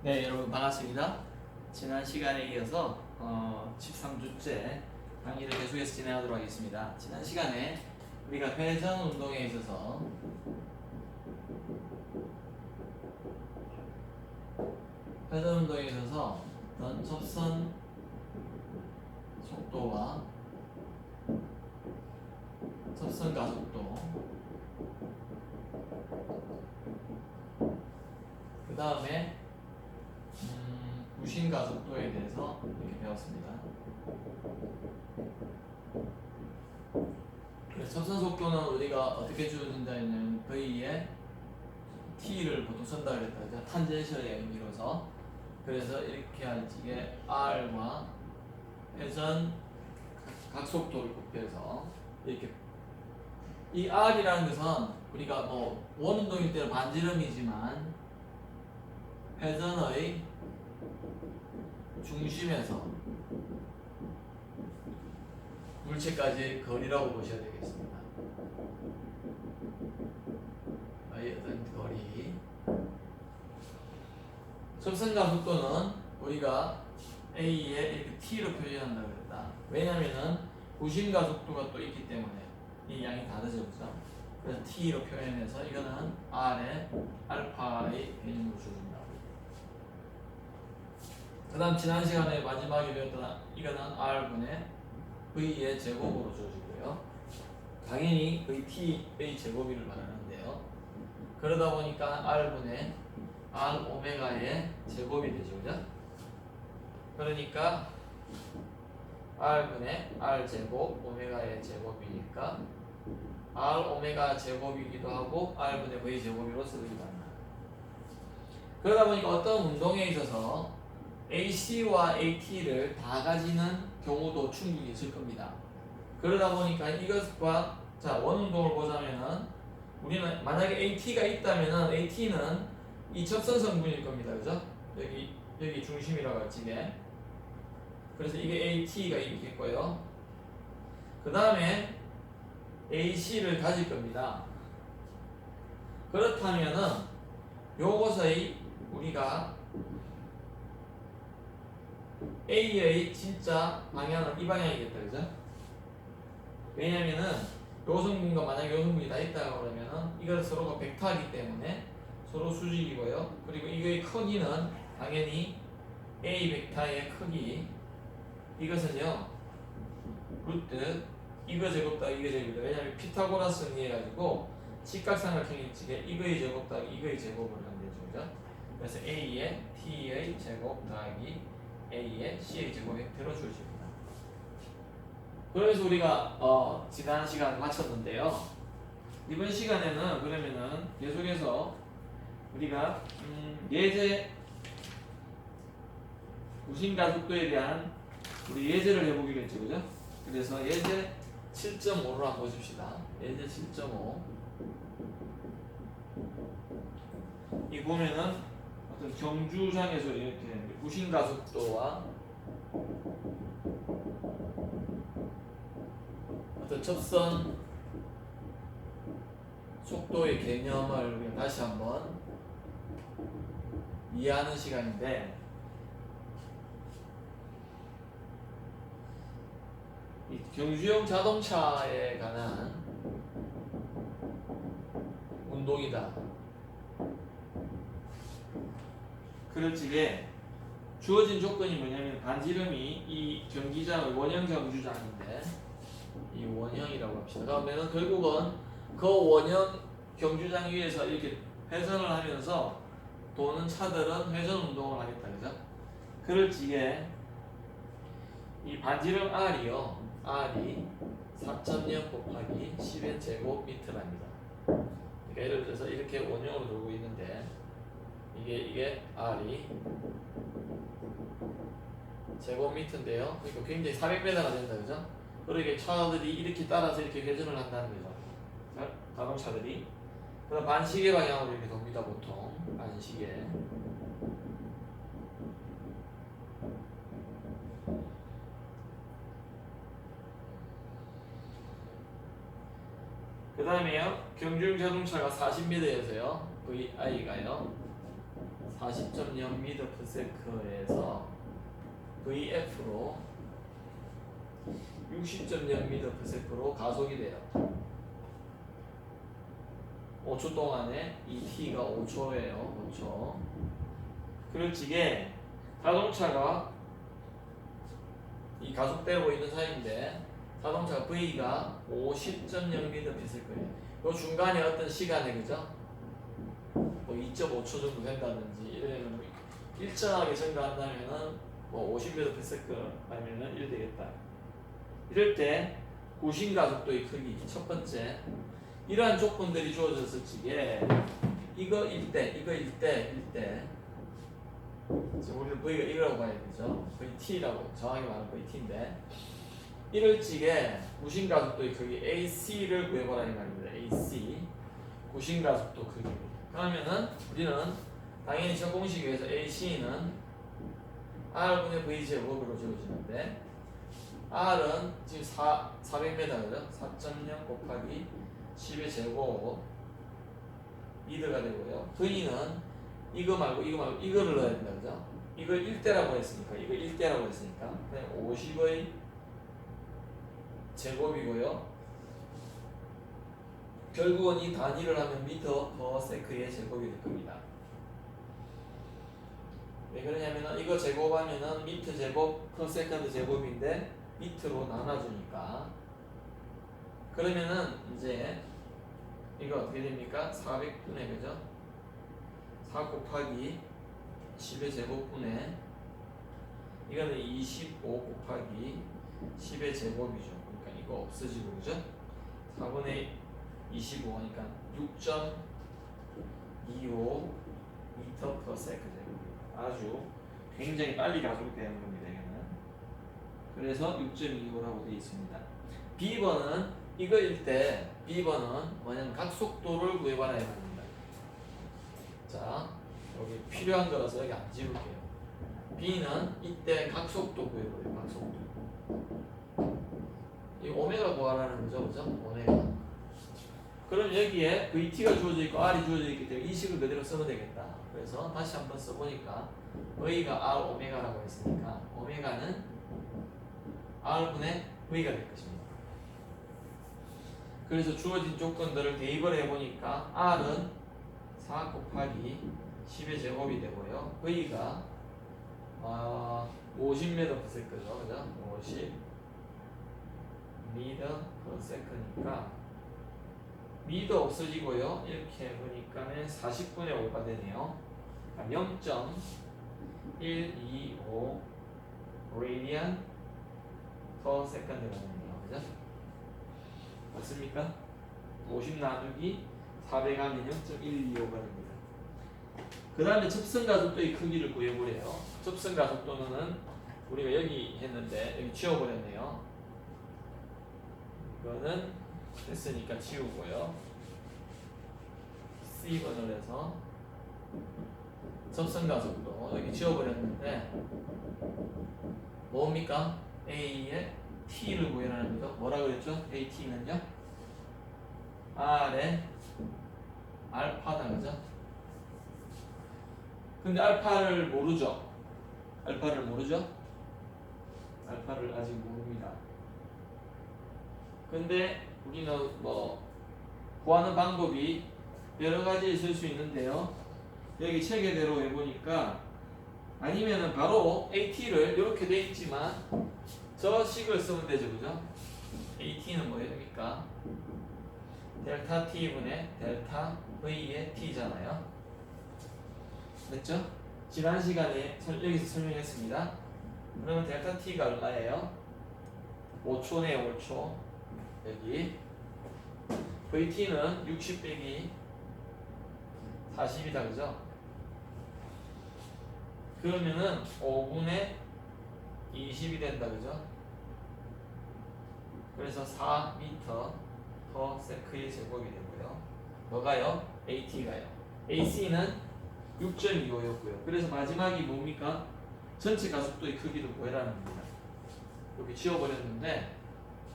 네, 여러분 반갑습니다. 지난 시간에 이어서 13주째 강의를 계속해서 진행하도록 하겠습니다. 지난 시간에 우리가 회전 운동에 있어서 어떤 접선 속도와 접선 가속도, 그 다음에 부신 가속도에 대해서 이렇게 배웠습니다. 그래서 접선 속도는 우리가 어떻게 주어진다 했냐면 V에 T를 보통 쓴다 그랬다. 그죠? 탄젠셜의 의미로서. 그래서 이렇게 할지 이게 R과 회전 각속도를 곱해서 이렇게, 이 R이라는 것은 우리가 뭐 원운동일 때는 반지름이지만 회전의 중심에서 물체까지 거리라고 보셔야 되겠습니다. 어떤 거리. 접선 가속도는 우리가 A에 이렇게 T로 표현한다고 그랬다. 왜냐면은 부신 가속도가 또 있기 때문에 이 양이 다르죠, 그죠? 그래서 T로 표현해서 이거는 R의 알파의 개념으로 주어진다. 그 다음 지난 시간에 마지막에 배웠던 이거는 R분의 V의 제곱으로 주어지고요. 당연히 VT의 제곱을 말하는데요. 그러다 보니까 R분의 R 오메가의 제곱이 되죠, 그죠? 그러니까 R분의 R 제곱 오메가의 제곱이니까 R 오메가 제곱이기도 하고 R분의 V 제곱으로 쓰기도 한다. 그러다 보니까 어떤 운동에 있어서 AC와 AT를 다 가지는 경우도 충분히 있을 겁니다. 그러다 보니까 이것과 원운동을 보자면은 우리는 만약에 AT가 있다면은 AT는 이 접선 성분일 겁니다. 그죠? 여기 중심이라고 할지 이게. 그래서 이게 AT가 있겠고요. 그 다음에 AC를 가질 겁니다. 그렇다면은 요것의 우리가 A의 진짜 방향은 이 방향이겠다, 그죠? 왜냐면은 요 성분과 만약에 요 성분이 다 있다고 그러면은 이걸 서로가 벡터이기 때문에 서로 수직이고요. 그리고 이거의 크기는 당연히 A 벡터의 크기, 이것은요 루트 이거 제곱 더하기 이거 제곱이다. 왜냐면 피타고라스 정리해가지고 직각삼각형일지에 이거의 제곱 더하기 이거의 제곱을 하면 되죠, 그죠? 그래서 A의 T의 제곱 더하기 A의 C의 제곱 벡터로 주어집니다. 그래서 우리가 지난 시간 마쳤는데요. 이번 시간에는 그러면은 계속해서 우리가 예제 부신가속도에 대한 우리 예제를 해보기로 했죠, 그죠? 그래서 예제 7.5로 한번 보십시다. 예제 7.5. 이 보면은 어떤 경주장에서 이렇게 부신가속도와 어떤 접선 속도의 개념을 우리가 다시 한번 이해하는 시간인데, 이 경주용 자동차에 관한 운동이다. 그럴지에 주어진 조건이 뭐냐면 반지름이 이 경기장의 원형 경주장인데 이 원형이라고 합시다. 그러면은 결국은 그 원형 경주장 위에서 이렇게 회전을 하면서 도는 차들은 회전 운동을 하겠다, 그죠? 그럴지에 이 반지름 R이요, R이 4.0 곱하기 10의 제곱미터랍니다. 그러니까 예를 들어서 이렇게 원형으로 돌고 있는데 이게 R이 제곱미터인데요. 그러니까 굉장히 400m가 된다, 그죠? 그러게 차들이 이렇게 따라서 이렇게 회전을 한다는 거죠. 자동차들이. 그럼 반시계 방향으로 이렇게 돕니다, 보통. 반시계. 그 다음에요, 경주용 자동차가 40m여서요, VI가요, 40.0m/s에서 VF로 60.0m/s로 가속이 돼요. 5초 동안에 이 t가 5초예요. 5초. 그럴 적에 자동차가 이 가속되고 있는 사이인데 자동차 V가 50.0m/s일 거예요. 요 중간에 어떤 시간에 그죠? 뭐 2.5초 정도 된다든지 이러면 일정하게 증가한다면은 뭐 50m/s면은 이래 되겠다. 이럴 때 구심 가속도의 크기 첫 번째 이러한 조건들이 주어졌을 적에 이거일 때 지금 우리는 V가 이거라고 봐야 되죠. VT라고 정확히 말하면 VT인데 이럴 적에 구심 가속도의 크기 AC를 구해보라 이 말입니다. AC 구심 가속도 크기. 그러면은 우리는 당연히 저 공식에 의해서 AC는 R분의 V 제곱으로 지워지는데 R은 지금 400m죠. 4.0 곱하기 10의 제곱 미터가 되고요. V는 이거 말고 이거를 넣어야 된다 그죠? 이걸 1대라고 했으니까 그냥 50의 제곱이고요. 결국은 이 단위를 하면 미터 퍼 세크의 제곱이 될 겁니다. 왜 그러냐면은 이거 제곱하면은 미터 제곱 퍼 세컨드 제곱인데 미터로 나눠주니까 그러면은 이제 이거 어떻게 됩니까? 400분의 그죠? 4 곱하기 10의 제곱분의 이거는 25 곱하기 10의 제곱이죠. 그러니까 이거 없어지고 그죠? 4분의 25니까 6.25 미터 퍼 세컨드. 아주 굉장히 빨리 가속되는 겁니다. 이거는. 그래서 6.25라고 되어 있습니다. B번은 이거일 때 B번은 뭐냐면 각속도를 구해봐라 이 말입니다. 자, 여기 필요한 거라서 여기 안 지울게요. B는 이때 각속도 구해봐요. 각속도. 이 오메가 구하라는 거죠, 그죠? 오메가. 그럼 여기에 VT가 주어져 있고 R이 주어져 있기 때문에 이 식을 그대로 쓰면 되겠다. 그래서 다시 한번 써보니까 V가 R 오메가라고 했으니까 오메가는 R분의 V가 될 것입니다. 그래서 주어진 조건들을 대입을 해보니까 R은 4 곱하기 10의 제곱이 되고요. V가 50m/s죠. 그죠? 50m/s니까 미도 없어지고요. 이렇게 해보니까는 40분의 5가 되네요. 0.125 radian per second가 되네요. 그죠? 맞습니까? 50 나누기 400 하면 0.125가 됩니다. 그 다음에 접선가속도의 크기를 구해보래요. 접선가속도는 우리가 여기 했는데 여기 지워버렸네요. 이거는 됐으니까 지우고요. C번을 해서 접선가속도 여기 지워버렸는데 뭡니까? A의 T를 구해라는 거죠. 뭐라 그랬죠? AT는요? R의 알파다 그죠? 근데 알파를 모르죠? 알파를 아직 모릅니다. 근데 우리는 뭐 구하는 방법이 여러 가지 있을 수 있는데요. 여기 체계대로 해보니까 아니면은 바로 AT를 이렇게 돼 있지만 저 식을 쓰면 되죠, 그죠? AT는 뭐입니까? 델타 T분의 델타 V의 T잖아요. 됐죠? 지난 시간에 여기서 설명했습니다. 그러면 델타 T가 얼마예요? 5초네, 5초. 여기 VT는 60 빼기 40이다 그죠? 그러면은 5분의 20이 된다 그죠? 그래서 4m 더 세크의 제곱이 되고요. 뭐가요? AT가요. AC는 6.25였고요. 그래서 마지막이 뭡니까? 전체 가속도의 크기를 구해라는 겁니다. 여기 지워버렸는데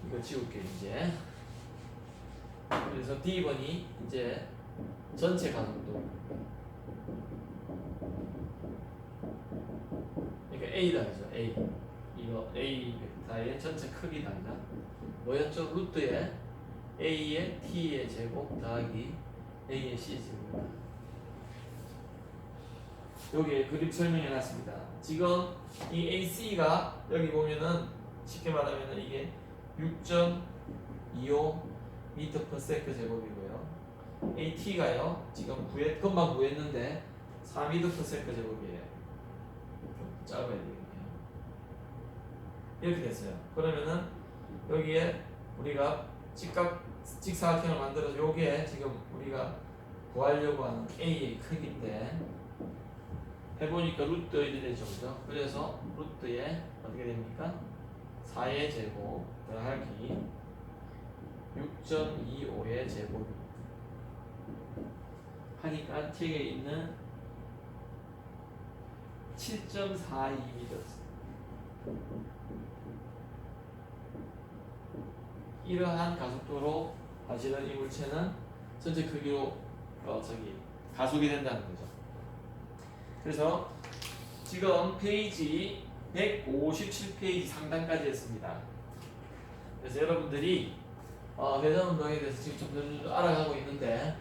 이거 지울게 이제. 그래서 D번이 이제 전체 가속도 A다 그죠? A. 이거 A 벡터의 전체 크기다 그죠? 뭐였죠? 루트에 A의 T의 제곱 더하기 A의 C 제곱이다. 여기 그림 설명해 놨습니다. 지금 이 AC가 여기 보면은 쉽게 말하면은 이게 6.25 미터 per 세컨 제곱이고요. AT가요 지금 금방 구했는데 4미터 per 세컨 제곱이에요. 좀 짧아야 되겠네요. 이렇게 됐어요. 그러면은 여기에 우리가 직사각형을 만들어서 요게 지금 우리가 구하려고 하는 A의 크기인데 해보니까 루트 이렇게 되죠, 그죠? 그래서 루트에 어떻게 됩니까? 4의 제곱 더하기 6.25의 제곱 하니까 책에 있는 7.42m. 이러한 가속도로 사실은 이 물체는 전체 크기로 가속이 된다는 거죠. 그래서 지금 페이지 157페이지 상단까지 했습니다. 그래서 여러분들이 회전운동에 대해서 지금 점점 알아가고 있는데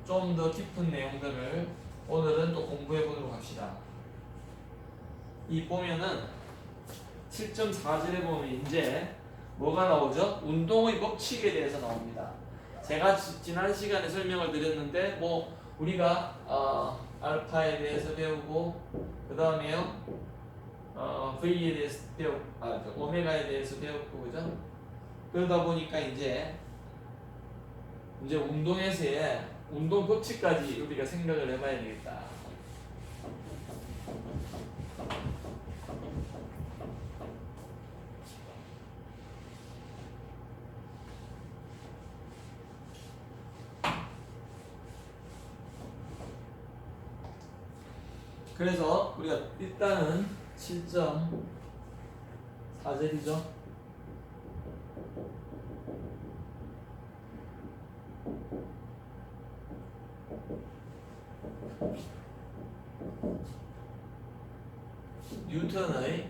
좀 더 깊은 내용들을 오늘은 또 공부해 보도록 합시다. 이 보면은 7.4절에 보면 이제 뭐가 나오죠? 운동의 법칙에 대해서 나옵니다. 제가 지난 시간에 설명을 드렸는데 뭐 우리가 알파에 대해서 배우고 그 다음에요 V에 대해서 배우고 오메가에 대해서 배웠고 그죠? 그러다 보니까 이제 운동에서의 운동 법칙까지 우리가 생각을 해봐야 되겠다. 그래서 우리가 일단은 7.4절이죠. 뉴턴의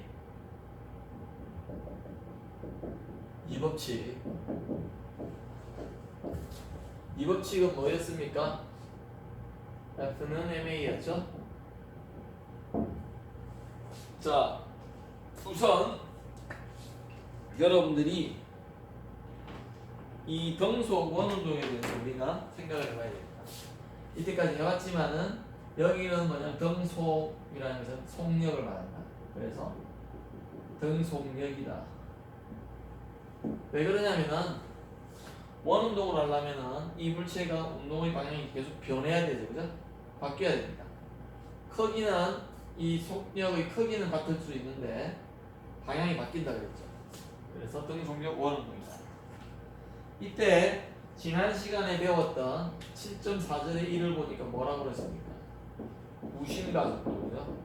이 법칙. 이 법칙은 뭐였습니까? F는 ma였죠? 자, 우선 여러분들이 이 등속 원운동에 대해서 우리가 생각을 해봐야 됩니다. 이때까지 해왔지만은 여기는 뭐냐면 등속이라는 것은 속력을 말한다. 그래서 등속력이다. 왜 그러냐면은 원운동을 하려면은 이 물체가 운동의 방향이 계속 변해야 되죠, 그죠? 바뀌어야 됩니다. 크기는 이 속력의 크기는 같을 수 있는데 방향이 바뀐다 그랬죠. 그래서 등속력 원운동이다. 이때 지난 시간에 배웠던 7.4절의 1을 보니까 뭐라고 그랬습니까? 무심가속도죠.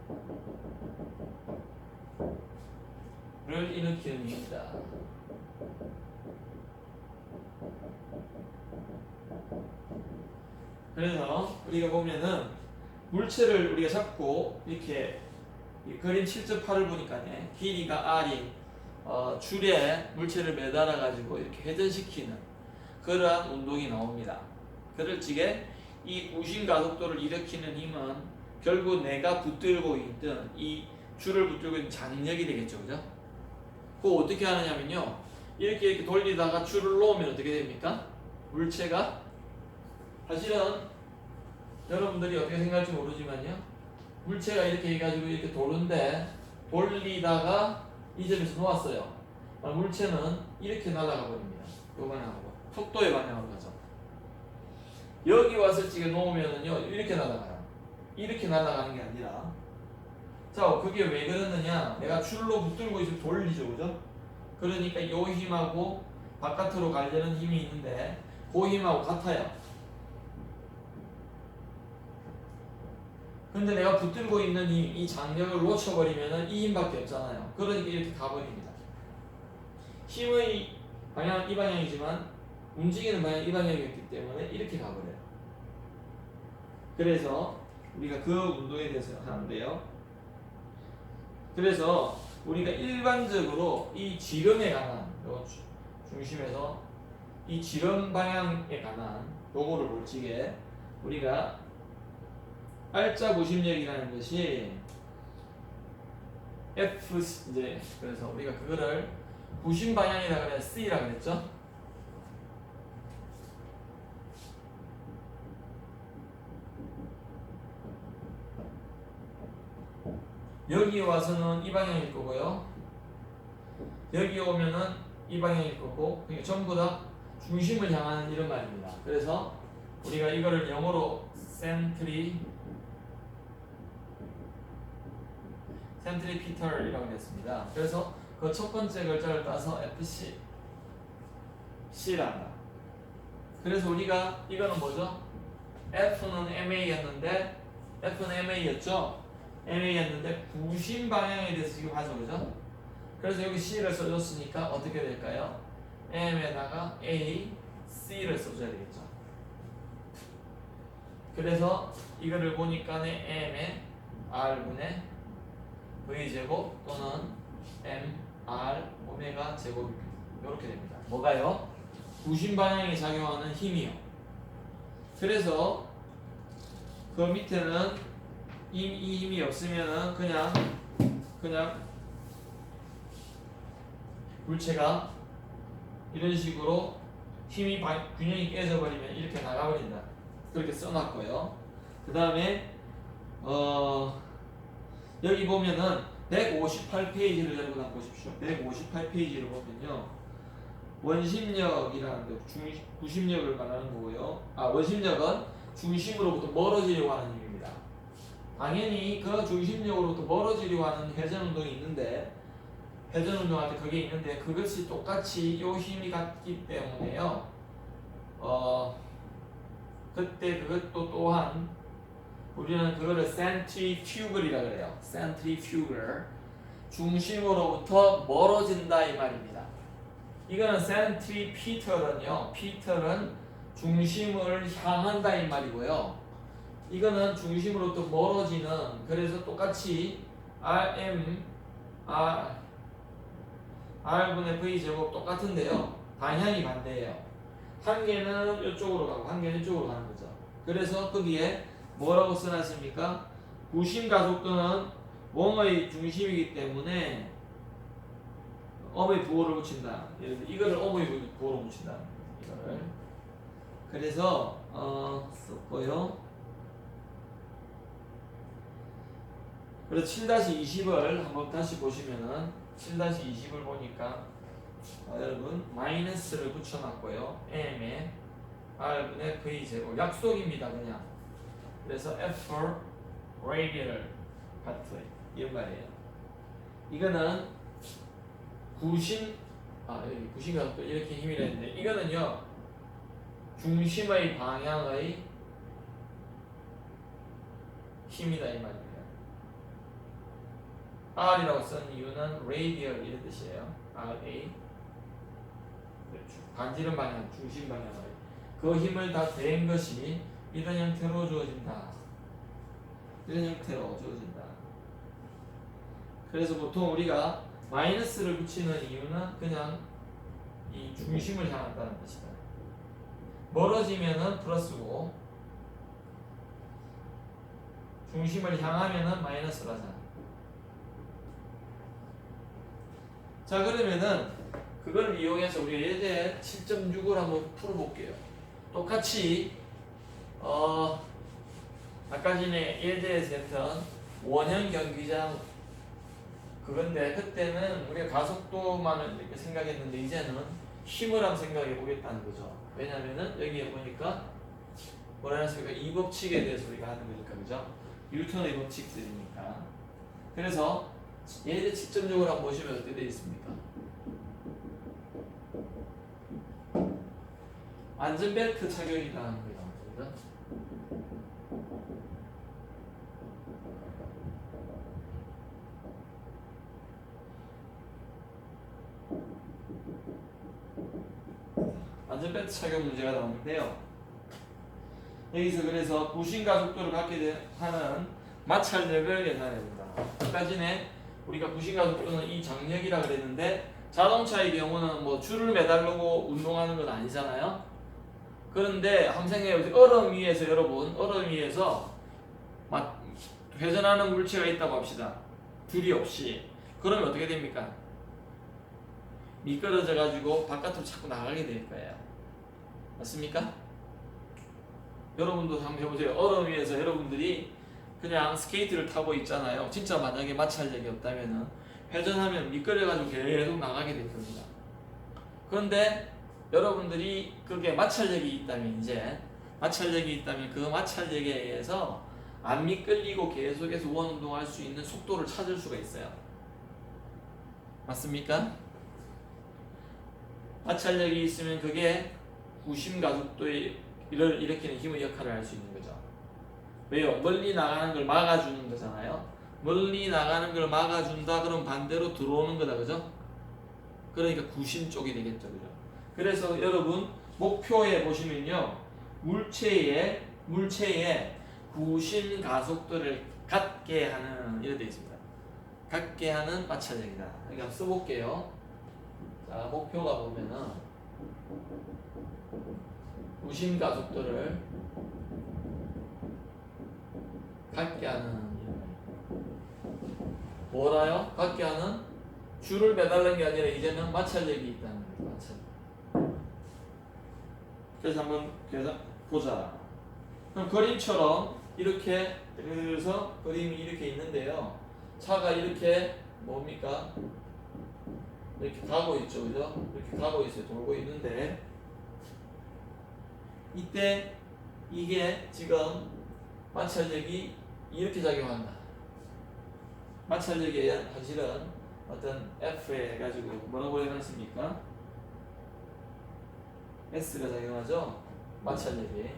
를 일으키는 힘이다. 그래서 우리가 보면은 물체를 우리가 잡고 이렇게 이 그림 7.8을 보니까 길이가 R인 줄에 물체를 매달아 가지고 이렇게 회전시키는 그러한 운동이 나옵니다. 그럴 적에 이 우심 가속도를 일으키는 힘은 결국 내가 붙들고 있던 이 줄을 붙들고 있는 장력이 되겠죠, 그죠? 그거 어떻게 하느냐면요, 이렇게 돌리다가 줄을 놓으면 어떻게 됩니까? 물체가 사실은 여러분들이 어떻게 생각할지 모르지만요, 물체가 이렇게 해가지고 이렇게 도는데 돌리다가 이 점에서 놓았어요. 물체는 이렇게 날아가 버립니다. 요 방향으로 속도의 방향으로 가죠. 여기 왔을 적에 놓으면은요 이렇게 날아가요. 이렇게 날아가는 게 아니라, 자 그게 왜 그러느냐? 내가 줄로 붙들고 있으면 돌리죠, 그죠? 그러니까 이 힘하고 바깥으로 가려는 힘이 있는데 그 힘하고 같아요. 근데 내가 붙들고 있는 이 장력을 놓쳐버리면은 이 힘밖에 없잖아요. 그러니까 이렇게 가버립니다. 힘의 방향은 이 방향이지만 움직이는 방향이 이 방향이었기 때문에 이렇게 가버려요. 그래서 우리가 그 운동에 대해서 하는데요, 그래서 우리가 일반적으로 이 지름에 관한 요 중심에서 이 지름 방향에 관한 요거를 볼 적에 우리가 R자 부심력이라는 것이 F 이제 그래서 우리가 그거를 부심 방향이라 그래 C라 그랬죠? 여기 와서는 이 방향일 거고요. 여기 오면은 이 방향일 거고, 그러니까 전부 다 중심을 향하는 이런 말입니다. 그래서 우리가 이거를 영어로 센트리피털이라고 했습니다. 그래서 그 첫 번째 글자를 따서 FC C란다. 그래서 우리가 이거는 뭐죠? F는 MA였는데 F는 MA였죠? MA였는데 부심 방향에 대해서 지금 하죠, 그죠? 그래서 여기 C를 써줬으니까 어떻게 될까요? M에다가 A, C를 써줘야 되겠죠. 그래서 이거를 보니까 M에 R분의 V제곱 또는 MR 오메가 제곱 이렇게 됩니다. 뭐가요? 부심 방향에 작용하는 힘이요. 그래서 그 밑에는 이 힘이 없으면은 그냥 물체가 이런 식으로 힘이 균형이 깨져버리면 이렇게 나가버린다. 그렇게 써놨고요. 그 다음에 여기 보면은 158페이지를 열고 보십시오. 158페이지를 보면요. 원심력이라는 거, 구심력을 말하는 거고요. 원심력은 중심으로부터 멀어지려고 하는 힘입니다. 당연히 그 중심력으로부터 멀어지려고 하는 회전운동이 있는데 회전운동할 때 그게 있는데 그것이 똑같이 요 힘이 같기 때문에요. 그때 그것도 또한 우리는 그거를 센트리퓨글이라 그래요. 센트리퓨글. 중심으로부터 멀어진다 이 말입니다. 이거는 센트리피털은요. 피털은 중심을 향한다 이 말이고요. 이거는 중심으로부터 멀어지는 그래서 똑같이 R분의 V제곱 똑같은데요. 방향이 반대예요. 한 개는 이쪽으로 가고 한 개는 이쪽으로 가는 거죠. 그래서 거기에 뭐라고 써놨습니까? 부심 가속도는 원의 중심이기 때문에 어의 부호를 붙인다. 예를 들어 이거를 어의 부호로 붙인다. 이거를. 그래서 썼고요. 그래서 7-20을 한번 다시 보시면은 7-20을 보니까 여러분 마이너스를 붙여놨고요. M에 R분의 V제곱 약속입니다. 그냥. 그래서 F4 radial 파트 이런 말이에요. 이거는 구심 여기 구심가속도 이렇게 힘이 되는데 이거는요 중심의 방향의 힘이다 이 말입니다. R이라고 쓴 이유는 radial 이런 뜻이에요. RA 반지름 방향, 중심 방향의 그 힘을 다 댄 것이 이런 형태로 주어진다. 이런 형태로 주어진다. 그래서 보통 우리가 마이너스를 붙이는 이유는 그냥 이 중심을 향한다는 뜻이다. 멀어지면은 플러스고 중심을 향하면은 마이너스라잖아. 자 그러면은 그걸 이용해서 우리가 예제 7.6을 한번 풀어볼게요. 똑같이 아까 전에 예제에서 했던 원형 경기장 그건데 그때는 우리가 가속도만을 이렇게 생각했는데 이제는 힘을 한번 생각해 보겠다는 거죠. 왜냐면은 여기에 보니까 뭐라 했습니까? 이 법칙에 대해서 우리가 하는 거니까 그죠? 뉴턴의 법칙들이니까. 그래서 예제 7.6을 한번 보시면 어떻게 되어 있습니까? 안전벨트 착용이라는 게 나옵니다. 안전벨트 착용 문제가 나오는데요. 여기서 그래서 부심 가속도를 갖게 하는 마찰력을 계산해 봅니다. 아까 전에 우리가 구심가속도는 이 장력이라 그랬는데 자동차의 경우는 뭐 줄을 매달고 운동하는 건 아니잖아요. 그런데 한번 생각해보세요. 얼음 위에서 여러분 얼음 위에서 회전하는 물체가 있다고 합시다. 줄이 없이. 그러면 어떻게 됩니까? 미끄러져 가지고 바깥으로 자꾸 나가게 될 거예요. 맞습니까? 여러분도 한번 해보세요. 얼음 위에서 여러분들이 그냥 스케이트를 타고 있잖아요. 진짜 만약에 마찰력이 없다면은 회전하면 미끄러져가지고 계속 나가게 될 겁니다. 그런데 여러분들이 그게 마찰력이 있다면 그 마찰력에 의해서 안 미끌리고 계속해서 우원 운동할 수 있는 속도를 찾을 수가 있어요. 맞습니까? 마찰력이 있으면 그게 구심 가속도에 일으키는 힘의 역할을 할 수 있는 거죠. 왜요? 멀리 나가는 걸 막아주는 거잖아요. 멀리 나가는 걸 막아준다 그럼 반대로 들어오는 거다, 그죠? 그러니까 구심 쪽이 되겠죠, 그죠? 그래서 여러분 목표에 보시면요, 물체에 구심 가속도를 갖게 하는 이렇게 되어 있습니다. 갖게 하는 마찰력이다. 그러니까 써볼게요. 자, 목표가 보면은 구심 가속도를 갖게 하는 뭐라요? 갖게 하는 줄을 매달는 게 아니라 이제는 마찰력이 있다는 거예요. 마찰력. 그래서 한번 보자. 그럼 그림처럼 이렇게 그래서 그림이 이렇게 있는데요. 차가 이렇게 뭡니까? 이렇게 가고 있죠, 그죠? 이렇게 가고 있어요. 돌고 있는데 이때 이게 지금 마찰력이 이렇게 작용한다. 마찰력이 사실은 어떤 F에 해가지고 뭐라고 해놨습니까? S가 작용하죠? 마찰력이.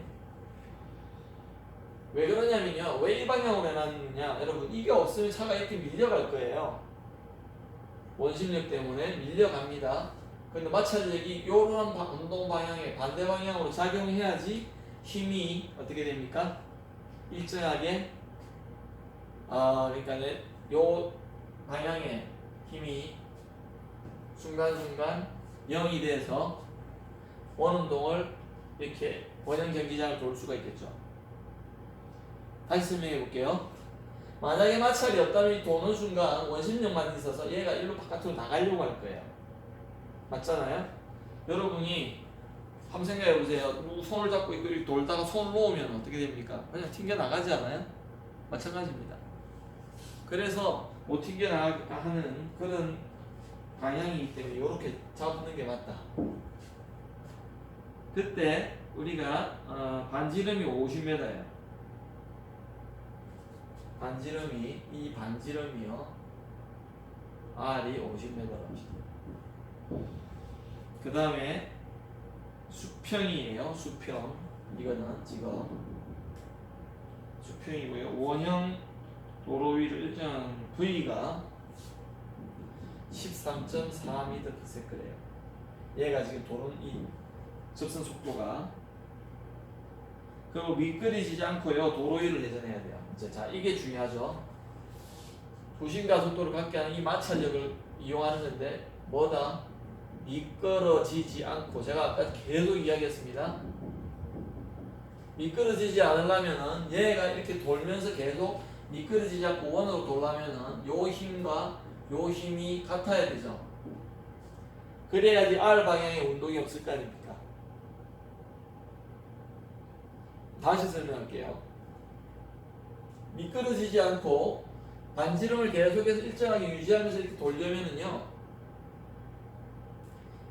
왜 그러냐면요. 왜 이 방향으로 해놨느냐. 여러분 이게 없으면 차가 이렇게 밀려갈 거예요. 원심력 때문에 밀려갑니다. 근데 마찰력이 이런 운동 방향에 반대 방향으로 작용해야지 힘이 어떻게 됩니까? 일정하게 그러니까 요 방향에 힘이 순간순간 0이 돼서 원운동을 이렇게 원형 경기장을 돌 수가 있겠죠. 다시 설명해 볼게요. 만약에 마찰이 없다면 도는 순간 원심력만 있어서 얘가 일로 바깥으로 나가려고 할 거예요. 맞잖아요? 여러분이 한번 생각해 보세요. 손을 잡고 이렇게 돌다가 손을 놓으면 어떻게 됩니까? 그냥 튕겨 나가지 않아요? 마찬가지입니다. 그래서 못 튕겨 나가게 하는 그런 방향이기 때문에 이렇게 잡는 게 맞다. 그때 우리가 반지름이 50m예요. 이 반지름이요. R이 50m라고 합시다. 그 다음에 수평이에요. 수평. 이거는 지금 수평이고요. 원형 도로 위를 일정한 V가 13.4m/s예요. 얘가 지금 도는 이 접선 속도가. 그리고 미끄러지지 않고요. 도로 위를 회전해야 돼요. 자, 이게 중요하죠. 구심과 속도를 갖게 하는 이 마찰력을 이용하는 건데 뭐다? 미끄러지지 않고, 제가 아까 계속 이야기했습니다. 미끄러지지 않으려면은 얘가 이렇게 돌면서 계속 미끄러지지 않고 원으로 돌려면은 요 힘과 요 힘이 같아야 되죠. 그래야지 R 방향의 운동이 없을 거 아닙니까? 다시 설명할게요. 미끄러지지 않고 반지름을 계속해서 일정하게 유지하면서 이렇게 돌려면은요,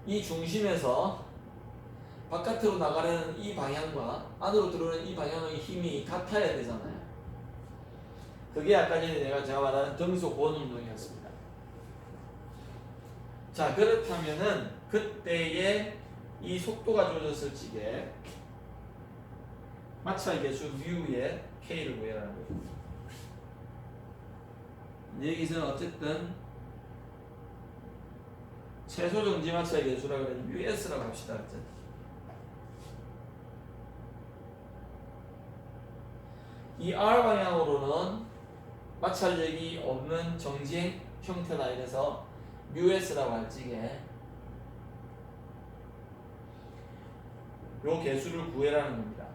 이 중심에서 바깥으로 나가려는 이 방향과 안으로 들어오는 이 방향의 힘이 같아야 되잖아요. 그게 아까 전에 제가 말하는 등속 원 운동이었습니다. 자, 그렇다면은 그때의 이 속도가 주어졌을 적에 마찰 개수 U의 K를 구해라는 거예요. 여기서는 어쨌든 최소 정지 마찰 개수라고 하는 US라고 합시다. 어쨌든. 이 R 방향으로는 마찰력이 없는 정지행 형태나 이래서 μs라고 할지 이게 요 개수를 구해라는 겁니다.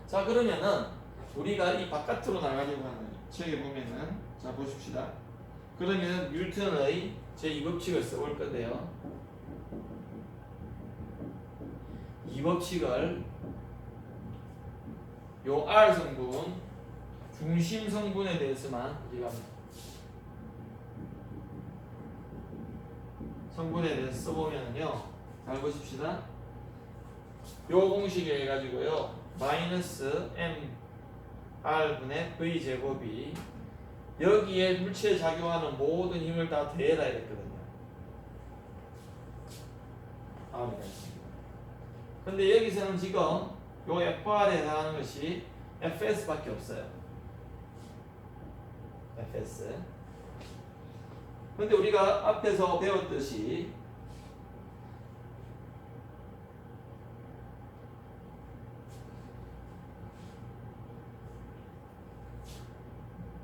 자 그러면은 우리가 이 바깥으로 나가려고 하는 책에 보면은 자 보십시다. 그러면 뉴턴의 제2법칙을 써볼 건데요. 이 법칙을 요 R 성분 중심 성분에 대해서만 우리가 성분에 대해서 써보면요. 잘 보십시다. 요 공식에 해가지고요. 마이너스 mR분의 V제곱이 여기에 물체에 작용하는 모든 힘을 다 더해라 이랬거든요. R이가 있습니다. 근데 여기서는 지금 요 FR에 해당하는 것이 FS밖에 없어요. FS. 근데 우리가 앞에서 배웠듯이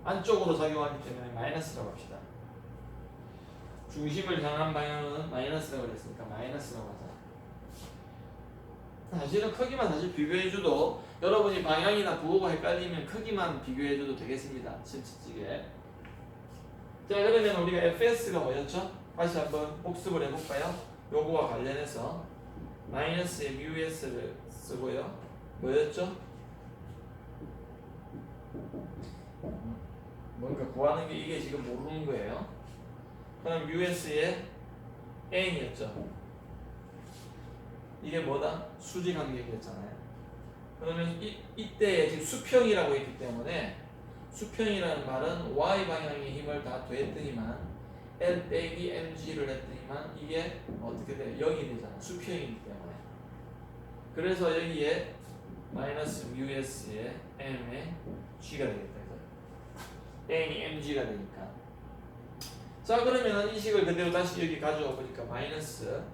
안쪽으로 작용하기 때문에 마이너스라고 합시다. 중심을 향한 방향은 마이너스라고 그랬으니까 마이너스라고 하자. 사실은 크기만 사실 비교해줘도 여러분이 방향이나 부호가 헷갈리면 크기만 비교해줘도 되겠습니다. 침치찌개. 자 그러면 우리가 FS가 뭐였죠? 다시 한번 복습을 해볼까요? 요거와 관련해서 마이너스의 μs를 쓰고요. 뭐였죠? 뭔가 구하는 게 이게 지금 모르는 거예요. 그럼 μs의 n이었죠. 이게 뭐다? 수직 간격이었잖아요. 그러면 이때 지금 수평이라고 했기 때문에 수평이라는 말은 y 방향의 힘을 다 더했더니만 L 빼기 mg를 했더니만 이게 어떻게 돼요? 0이 되잖아. 수평이기 때문에. 그래서 여기에 마이너스 μs의 m의 g가 되겠다. n이 mg가 되니까. 자 그러면 이 식을 그대로 다시 여기 가져와 보니까 마이너스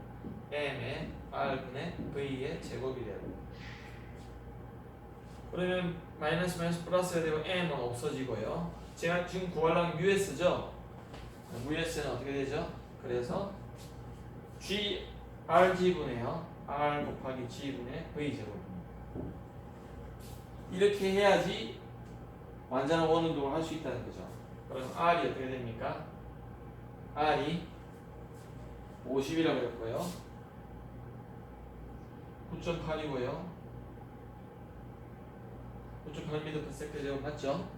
m의 r분의 v의 제곱이 돼요. 그러면 마이너스 플러스가 되고 m은 없어지고요. 제가 지금 구하려는 μs죠. μs는 어떻게 되죠? 그래서 g rg분의요. r 곱하기 g분의 v제곱. 이렇게 해야지 완전한 원운동을 할 수 있다는 거죠. 그럼 R이 어떻게 됩니까? R이 50이라고 했고요. 9.8이고요. 9.8m/s 제곱 맞죠?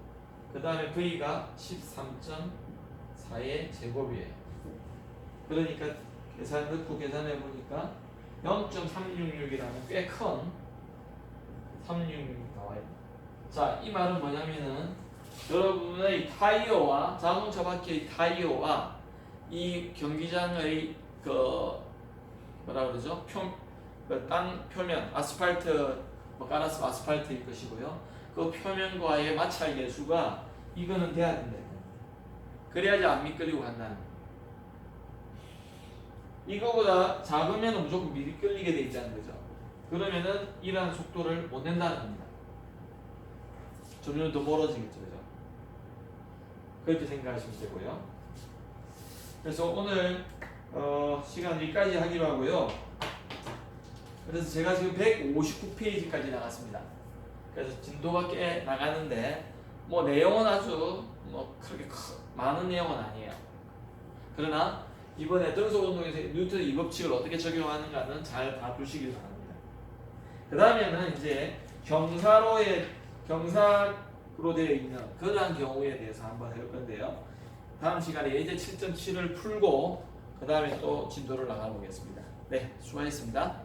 그 다음에 V가 13.4의 제곱이에요. 그러니까 계산 넣고 계산해 보니까 0.366이라는 꽤 큰 366 나와요. 자, 이 말은 뭐냐면은 여러분의 타이어와 자동차 바퀴의 타이어와 이 경기장의 그 뭐라 그러죠? 땅 표면 아스팔트 뭐 깔았으면 아스팔트일 것이고요. 그 표면과의 마찰 계수가 이거는 돼야 된다. 그래야지 안 미끌리고 간다는. 이거보다 작으면 무조건 미끌리게 돼 있다는 거죠. 그러면은 이러한 속도를 못 낸다는 겁니다. 점점 더 멀어지겠죠, 그죠? 그렇게 생각하시면 되고요. 그래서 오늘 시간 여기까지 하기로 하고요. 그래서 제가 지금 159페이지까지 나갔습니다. 그래서 진도가 꽤 나가는데 뭐 내용은 아주 뭐 그렇게 많은 내용은 아니에요. 그러나 이번에 등속운동에서 뉴턴의 이 법칙을 어떻게 적용하는가는 잘 봐두시길 바랍니다. 그 다음에는 이제 경사로 되어 있는 그러한 경우에 대해서 한번 해볼 건데요. 다음 시간에 예제 7.7을 풀고 그 다음에 또 진도를 나가보겠습니다. 네, 수고하셨습니다.